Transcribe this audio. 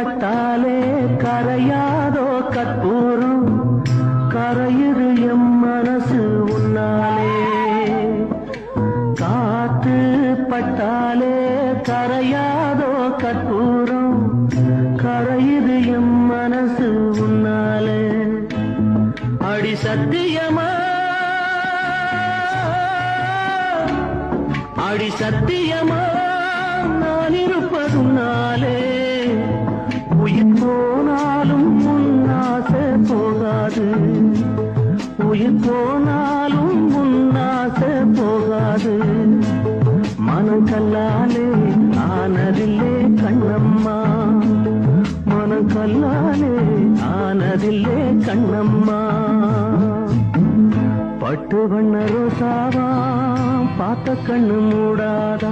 பட்டாலே கரையாதோ கற்பூரம் கரையுது எம் மனசு உன்னாலே காத்து பட்டாலே கரையாதோ கற்பூரம் கரையுது எம் மனசு உன்னாலே அடி சத்தியமா அடி சத்தியமா நான் இருப்பதுனாலே உயிர் போனாலும் முன்னாசை போகாது உயிர் போனாலும் முன்னாசை போகாது மனம் கல்லாலே ஆனதில்லே கண்ணம்மா மனம் கல்லாலே ஆனதில்லே கண்ணம்மா பட்டு வண்ண ரோசாவா பார்த்த கண்ணு மூடாதா